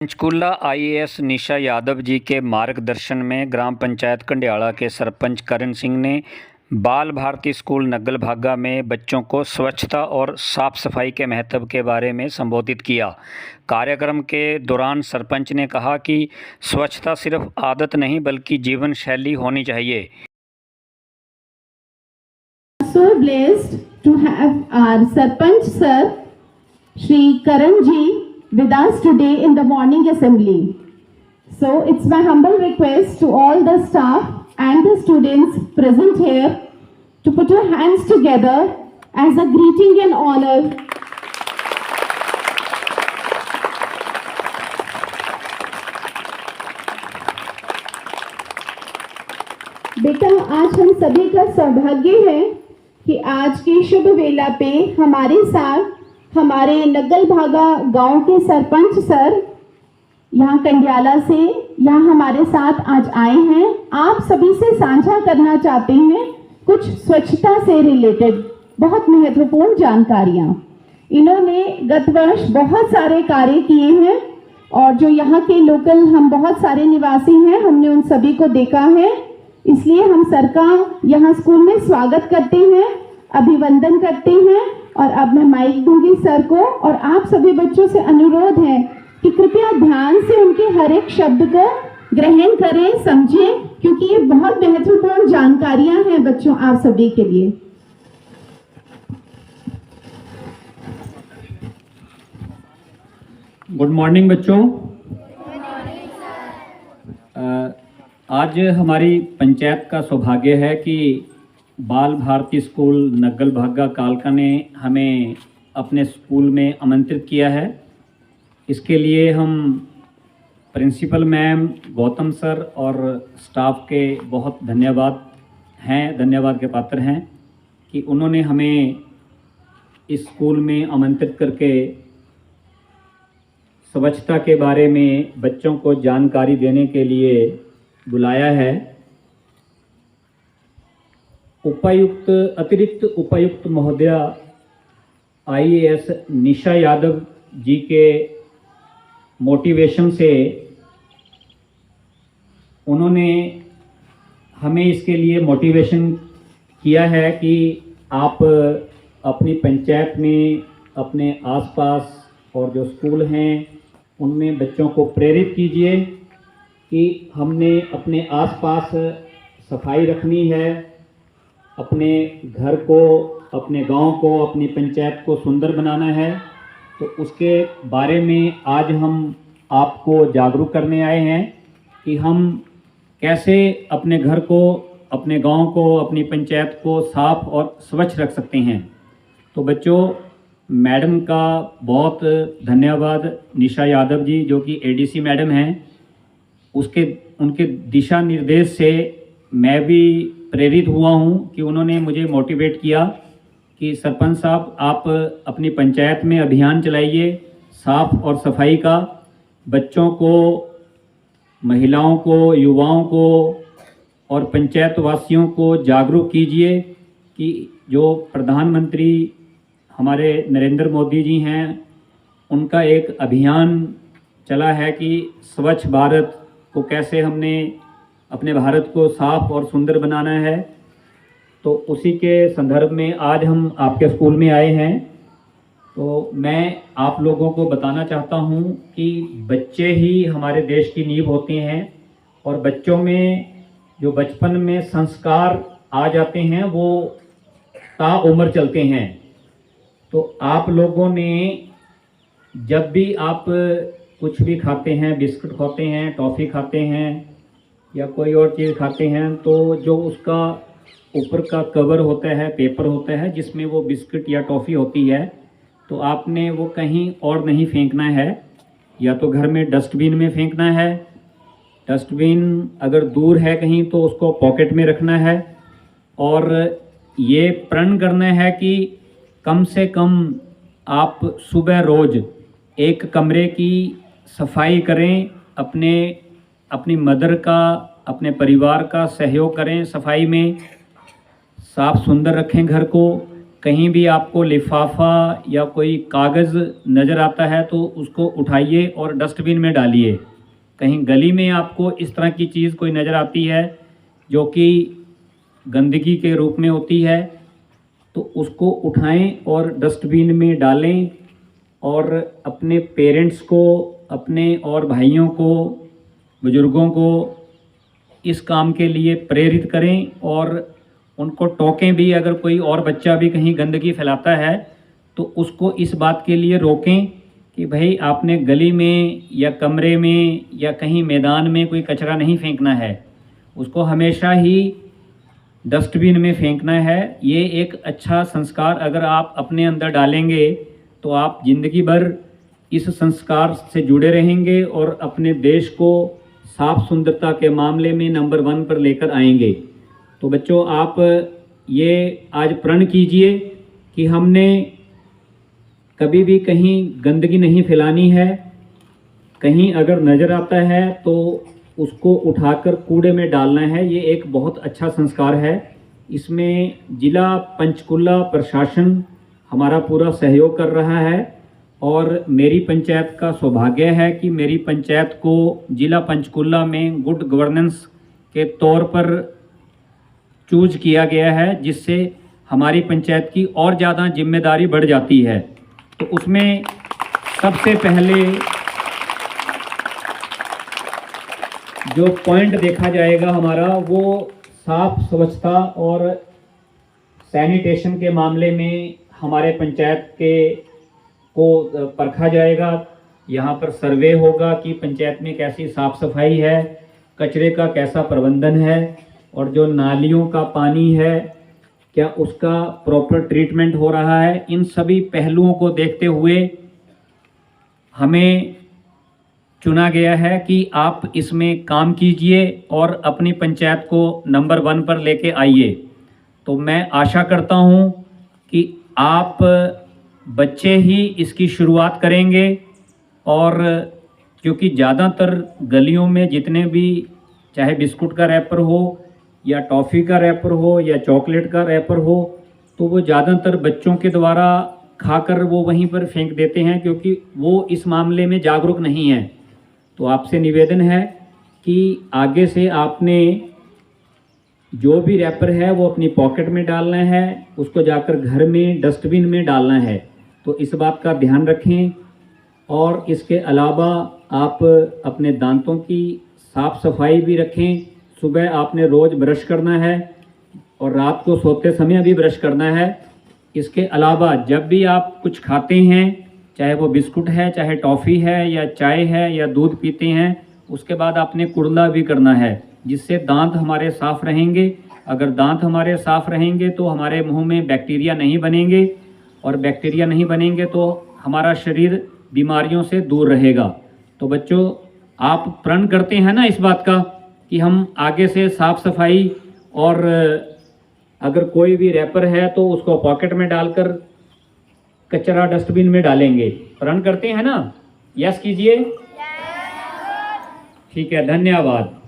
Panchkula IAS निशा यादव जी के मार्गदर्शन में ग्राम पंचायत कंडियाला के सरपंच करण सिंह ने बाल भारती स्कूल नग्गल भागा में बच्चों को स्वच्छता और साफ सफाई के महत्व के बारे में संबोधित किया। कार्यक्रम के दौरान सरपंच ने कहा कि स्वच्छता सिर्फ आदत नहीं बल्कि जीवन शैली होनी चाहिए। So blessed to have our Sarpanch sir, Shri Karan ji, with us today in the morning assembly. So it's my humble request to all the staff and the students present here to put your hands together as a greeting and honor. बेटा, आज हम सभी का सौभाग्य है कि आज की शुभ वेला पे हमारे साथ हमारे नग्गल भागा गांव के सरपंच सर यहाँ कंडियाला से यहाँ हमारे साथ आज आए हैं। आप सभी से साझा करना चाहते हैं कुछ स्वच्छता से रिलेटेड बहुत महत्वपूर्ण जानकारियाँ। इन्होंने गत वर्ष बहुत सारे कार्य किए हैं और जो यहाँ के लोकल हम बहुत सारे निवासी हैं, हमने उन सभी को देखा है। इसलिए हम सर का यहाँ स्कूल में स्वागत करते हैं, अभिवंदन करते हैं। और अब मैं माइक दूंगी सर को और आप सभी बच्चों से अनुरोध है कि कृपया ध्यान से उनके हर एक शब्द को ग्रहण करें, समझें, क्योंकि ये बहुत महत्वपूर्ण जानकारियां हैं बच्चों आप सभी के लिए। गुड मॉर्निंग बच्चों। आज हमारी पंचायत का सौभाग्य है कि बाल भारती स्कूल नग्गल भागा कालका ने हमें अपने स्कूल में आमंत्रित किया है। इसके लिए हम प्रिंसिपल मैम, गौतम सर और स्टाफ के बहुत धन्यवाद के पात्र हैं कि उन्होंने हमें इस स्कूल में आमंत्रित करके स्वच्छता के बारे में बच्चों को जानकारी देने के लिए बुलाया है। अतिरिक्त उपायुक्त महोदया आईएएस निशा यादव जी के मोटिवेशन से उन्होंने हमें इसके लिए मोटिवेशन किया है कि आप अपनी पंचायत में अपने आसपास और जो स्कूल हैं उनमें बच्चों को प्रेरित कीजिए कि हमने अपने आसपास सफाई रखनी है, अपने घर को, अपने गांव को, अपनी पंचायत को सुंदर बनाना है। तो उसके बारे में आज हम आपको जागरूक करने आए हैं कि हम कैसे अपने घर को, अपने गांव को, अपनी पंचायत को साफ और स्वच्छ रख सकते हैं। तो बच्चों, मैडम का बहुत धन्यवाद, निशा यादव जी जो कि एडीसी मैडम हैं, उनके दिशा निर्देश से मैं भी प्रेरित हुआ हूं कि उन्होंने मुझे मोटिवेट किया कि सरपंच साहब आप अपनी पंचायत में अभियान चलाइए साफ और सफाई का। बच्चों को, महिलाओं को, युवाओं को और पंचायत वासियों को जागरूक कीजिए कि जो प्रधानमंत्री हमारे नरेंद्र मोदी जी हैं, उनका एक अभियान चला है कि स्वच्छ भारत को कैसे हमने अपने भारत को साफ और सुंदर बनाना है। तो उसी के संदर्भ में आज हम आपके स्कूल में आए हैं। तो मैं आप लोगों को बताना चाहता हूं कि बच्चे ही हमारे देश की नींव होते हैं और बच्चों में जो बचपन में संस्कार आ जाते हैं वो ताउम्र चलते हैं। तो आप लोगों ने जब भी आप कुछ भी खाते हैं, बिस्कुट खाते हैं, टॉफ़ी खाते हैं या कोई और चीज़ खाते हैं, तो जो उसका ऊपर का कवर होता है, पेपर होता है जिसमें वो बिस्कुट या टॉफ़ी होती है, तो आपने वो कहीं और नहीं फेंकना है, या तो घर में डस्टबिन में फेंकना है। डस्टबिन अगर दूर है कहीं तो उसको पॉकेट में रखना है और ये प्रण करना है कि कम से कम आप सुबह रोज़ एक कमरे की सफाई करें, अपनी मदर का, अपने परिवार का सहयोग करें, सफाई में साफ सुंदर रखें घर को। कहीं भी आपको लिफाफा या कोई कागज़ नज़र आता है तो उसको उठाइए और डस्टबिन में डालिए। कहीं गली में आपको इस तरह की चीज़ कोई नज़र आती है जो कि गंदगी के रूप में होती है तो उसको उठाएं और डस्टबिन में डालें और अपने पेरेंट्स को, अपने और भाइयों को, बुज़ुर्गों को इस काम के लिए प्रेरित करें और उनको टोकें भी। अगर कोई और बच्चा भी कहीं गंदगी फैलाता है तो उसको इस बात के लिए रोकें कि भाई आपने गली में या कमरे में या कहीं मैदान में कोई कचरा नहीं फेंकना है, उसको हमेशा ही डस्टबिन में फेंकना है। ये एक अच्छा संस्कार अगर आप अपने अंदर डालेंगे तो आप ज़िंदगी भर इस संस्कार से जुड़े रहेंगे और अपने देश को साफ सुंदरता के मामले में नंबर 1 पर लेकर आएंगे। तो बच्चों, आप ये आज प्रण कीजिए कि हमने कभी भी कहीं गंदगी नहीं फैलानी है। कहीं अगर नज़र आता है तो उसको उठाकर कूड़े में डालना है। ये एक बहुत अच्छा संस्कार है। इसमें जिला पंचकुला प्रशासन हमारा पूरा सहयोग कर रहा है और मेरी पंचायत का सौभाग्य है कि मेरी पंचायत को जिला पंचकुला में गुड गवर्नेंस के तौर पर चूज किया गया है, जिससे हमारी पंचायत की और ज़्यादा जिम्मेदारी बढ़ जाती है। तो उसमें सबसे पहले जो पॉइंट देखा जाएगा हमारा, वो साफ स्वच्छता और सैनिटेशन के मामले में हमारे पंचायत के को परखा जाएगा। यहाँ पर सर्वे होगा कि पंचायत में कैसी साफ सफाई है, कचरे का कैसा प्रबंधन है और जो नालियों का पानी है क्या उसका प्रॉपर ट्रीटमेंट हो रहा है। इन सभी पहलुओं को देखते हुए हमें चुना गया है कि आप इसमें काम कीजिए और अपनी पंचायत को नंबर 1 पर लेके आइए। तो मैं आशा करता हूँ कि आप बच्चे ही इसकी शुरुआत करेंगे और क्योंकि ज़्यादातर गलियों में जितने भी चाहे बिस्कुट का रैपर हो या टॉफ़ी का रैपर हो या चॉकलेट का रैपर हो तो वो ज़्यादातर बच्चों के द्वारा खाकर वो वहीं पर फेंक देते हैं, क्योंकि वो इस मामले में जागरूक नहीं है। तो आपसे निवेदन है कि आगे से आपने जो भी रैपर है वो अपनी पॉकेट में डालना है, उसको जाकर घर में डस्टबिन में डालना है। तो इस बात का ध्यान रखें। और इसके अलावा आप अपने दांतों की साफ सफाई भी रखें। सुबह आपने रोज़ ब्रश करना है और रात को सोते समय भी ब्रश करना है। इसके अलावा जब भी आप कुछ खाते हैं, चाहे वो बिस्कुट है, चाहे टॉफ़ी है या चाय है या दूध पीते हैं, उसके बाद आपने कुर्ला भी करना है, जिससे दांत हमारे साफ़ रहेंगे। अगर दांत हमारे साफ़ रहेंगे तो हमारे मुंह में बैक्टीरिया नहीं बनेंगे और बैक्टीरिया नहीं बनेंगे तो हमारा शरीर बीमारियों से दूर रहेगा। तो बच्चों, आप प्रण करते हैं ना इस बात का कि हम आगे से साफ़ सफाई और अगर कोई भी रैपर है तो उसको पॉकेट में डालकर कचरा डस्टबिन में डालेंगे। प्रण करते हैं ना? यस कीजिए। ठीक है, धन्यवाद।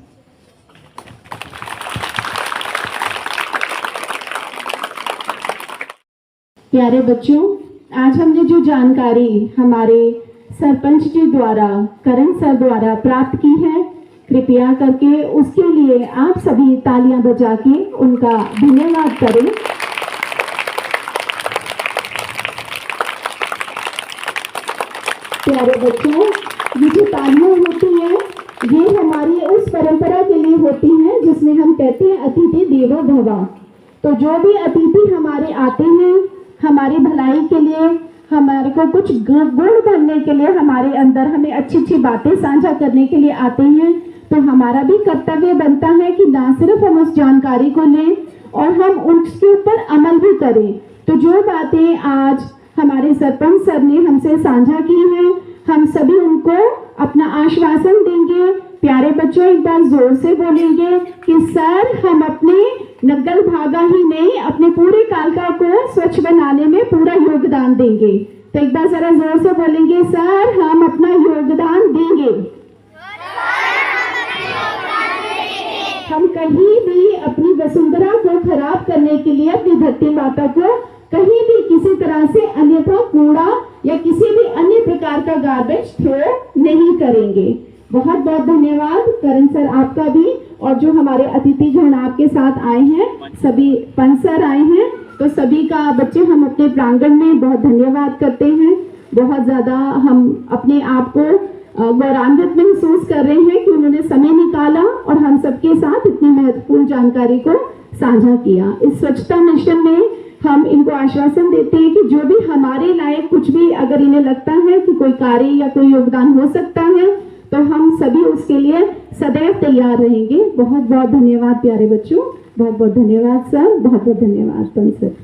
प्यारे बच्चों, आज हमने जो जानकारी हमारे सरपंच जी द्वारा, करण सर द्वारा प्राप्त की है, कृपया करके उसके लिए आप सभी तालियां बजा के उनका धन्यवाद करें। प्यारे बच्चों, ये जो तालियां होती हैं ये हमारी उस परंपरा के लिए होती हैं जिसमें हम कहते हैं अतिथि देवो भव। तो जो भी अतिथि हमारे आते हैं हमारी भलाई के लिए, हमारे को कुछ गुण बनने के लिए, हमारे अंदर हमें अच्छी अच्छी बातें साझा करने के लिए आते हैं, तो हमारा भी कर्तव्य बनता है कि ना सिर्फ हम उस जानकारी को लें और हम उसके ऊपर अमल भी करें। तो जो बातें आज हमारे सरपंच सर ने हमसे साझा की हैं, हम सभी उनको अपना आश्वासन देंगे। प्यारे बच्चों, एक बार जोर से बोलेंगे कि सर, हम अपने नग्गल भागा ही नहीं, अपने पूरे कालका को स्वच्छ बनाने में पूरा योगदान देंगे। तो एक बार जरा जोर से बोलेंगे, सर हम अपना योगदान देंगे। हम कहीं भी अपनी वसुंधरा को खराब करने के लिए, अपनी धरती माता को कहीं भी किसी तरह से अन्यथा कूड़ा या किसी भी अन्य प्रकार का गार्बेज थ्रो नहीं करेंगे। बहुत बहुत धन्यवाद करण सर आपका भी, और जो हमारे अतिथिगण आपके साथ आए हैं, सभी पंच सर आए हैं, तो सभी का बच्चे हम अपने प्रांगण में बहुत धन्यवाद करते हैं। बहुत ज़्यादा हम अपने आप को गौरवान्वित महसूस कर रहे हैं कि उन्होंने समय निकाला और हम सबके साथ इतनी महत्वपूर्ण जानकारी को साझा किया। इस स्वच्छता मिशन में हम इनको आश्वासन देते हैं कि जो भी हमारे लायक कुछ भी अगर इन्हें लगता है कि कोई कार्य या कोई योगदान हो सकता है, तो हम सभी उसके लिए सदैव तैयार रहेंगे। बहुत बहुत धन्यवाद प्यारे बच्चों, बहुत बहुत धन्यवाद सर, बहुत बहुत धन्यवाद पंच सर।